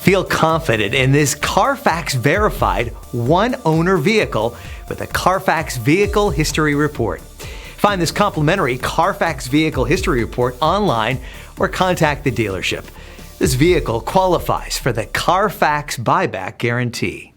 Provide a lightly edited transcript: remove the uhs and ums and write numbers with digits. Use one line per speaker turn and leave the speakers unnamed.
Feel confident in this CARFAX verified one-owner vehicle with a CARFAX Vehicle History Report. Find this complimentary CARFAX Vehicle History Report online or contact the dealership. This vehicle qualifies for the CARFAX buyback guarantee.